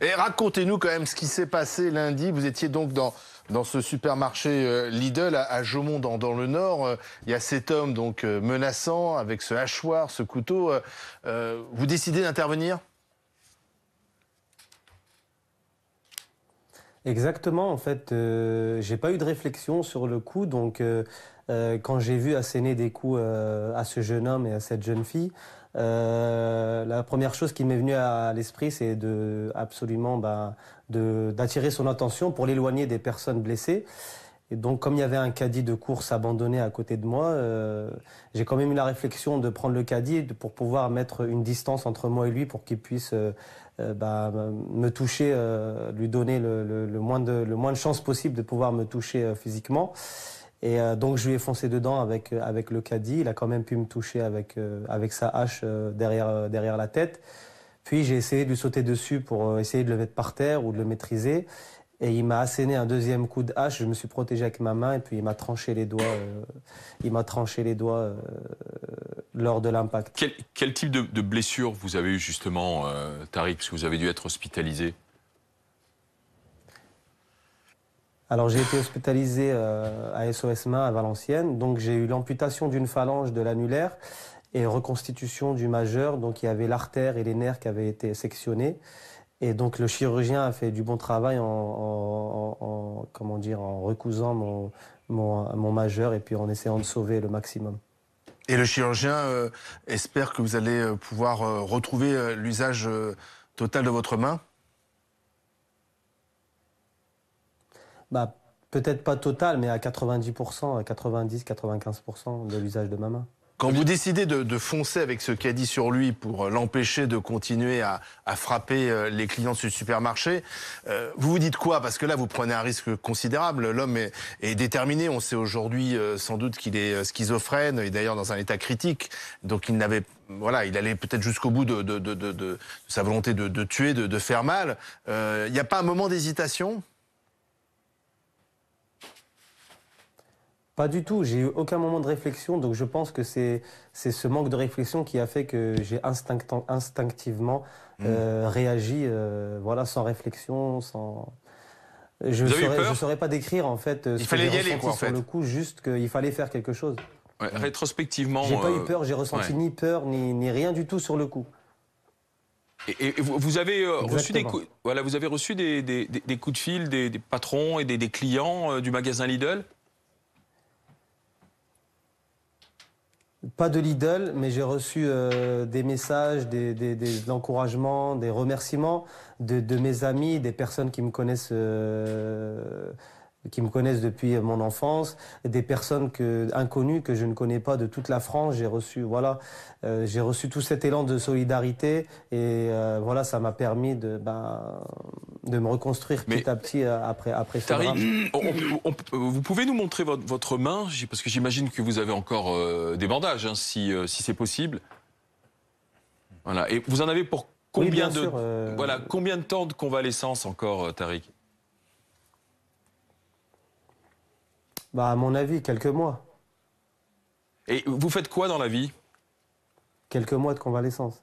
Et racontez-nous quand même ce qui s'est passé lundi. Vous étiez donc dans ce supermarché Lidl à Jaumont dans le Nord. Il y a cet homme donc menaçant avec ce hachoir, ce couteau. Vous décidez d'intervenir? Exactement, en fait, j'ai pas eu de réflexion sur le coup, donc quand j'ai vu asséner des coups à ce jeune homme et à cette jeune fille, la première chose qui m'est venue à l'esprit, c'est d'attirer son attention pour l'éloigner des personnes blessées. Et donc, comme il y avait un caddie de course abandonné à côté de moi, j'ai quand même eu la réflexion de prendre le caddie pour pouvoir mettre une distance entre moi et lui pour qu'il puisse me toucher, lui donner le moins de chances possible de pouvoir me toucher physiquement. Et donc, je lui ai foncé dedans avec le caddie. Il a quand même pu me toucher avec sa hache derrière la tête. Puis, j'ai essayé de lui sauter dessus pour essayer de le mettre par terre ou de le maîtriser. Et il m'a asséné un deuxième coup de hache. Je me suis protégé avec ma main et puis il m'a tranché les doigts. Lors de l'impact. Quel type de blessure vous avez eu justement, Tariq, parce que vous avez dû être hospitalisé? Alors j'ai été hospitalisé à SOS Main à Valenciennes. Donc j'ai eu l'amputation d'une phalange de l'annulaire et reconstitution du majeur. Donc il y avait l'artère et les nerfs qui avaient été sectionnés. Et donc le chirurgien a fait du bon travail en recousant mon majeur et puis en essayant de sauver le maximum. Et le chirurgien espère que vous allez pouvoir retrouver l'usage total de votre main? Peut-être pas total, mais à 90%, à 90-95% de l'usage de ma main. Quand vous décidez de foncer avec ce caddie sur lui pour l'empêcher de continuer à frapper les clients de ce supermarché, vous vous dites quoi? Parce que là, vous prenez un risque considérable. L'homme est déterminé. On sait aujourd'hui sans doute qu'il est schizophrène et d'ailleurs dans un état critique. Donc il allait peut-être jusqu'au bout de sa volonté de tuer, de faire mal. Il n'y a pas un moment d'hésitation? Pas du tout, j'ai eu aucun moment de réflexion, donc je pense que c'est ce manque de réflexion qui a fait que j'ai instinctivement réagi, sans réflexion, sans... Je ne saurais pas décrire en fait ce que j'ai ressenti sur le coup, juste qu'il fallait faire quelque chose. Ouais, rétrospectivement... J'ai pas eu peur, j'ai ressenti ni peur, ni rien du tout sur le coup. Et vous avez reçu des coups, vous avez reçu des coups de fil des patrons et des clients du magasin Lidl? Pas de Lidl, mais j'ai reçu des messages, des encouragements, des remerciements de mes amis, des personnes qui me connaissent depuis mon enfance, des personnes inconnues que je ne connais pas de toute la France. J'ai reçu tout cet élan de solidarité et ça m'a permis de me reconstruire petit à petit après ce drame. Vous pouvez nous montrer votre main, parce que j'imagine que vous avez encore des bandages, hein, si c'est possible. Voilà. Et vous en avez pour combien combien de temps de convalescence encore, Tariq? À mon avis, quelques mois. Et vous faites quoi dans la vie? Quelques mois de convalescence.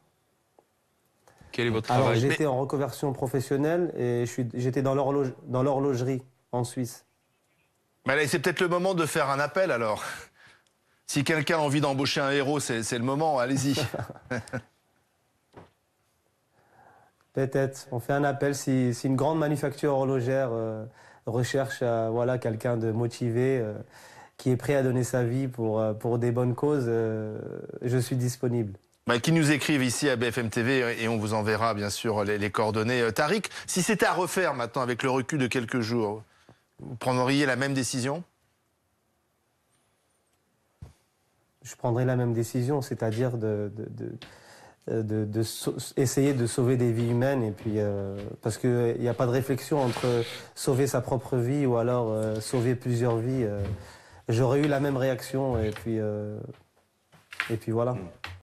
Quel est votre travail? Alors, j'étais en reconversion professionnelle et j'étais dans l'horlogerie en Suisse. C'est peut-être le moment de faire un appel alors. Si quelqu'un a envie d'embaucher un héros, c'est le moment, allez-y. Peut-être. On fait un appel si une grande manufacture horlogère recherche quelqu'un de motivé, qui est prêt à donner sa vie pour des bonnes causes, je suis disponible. Qui nous écrivent ici à BFM TV et on vous enverra bien sûr les coordonnées. Tariq, si c'était à refaire maintenant avec le recul de quelques jours, vous prendriez la même décision? Je prendrais la même décision, c'est-à-dire essayer de sauver des vies humaines et puis parce qu'il n'y a pas de réflexion entre sauver sa propre vie ou alors sauver plusieurs vies. J'aurais eu la même réaction et puis voilà.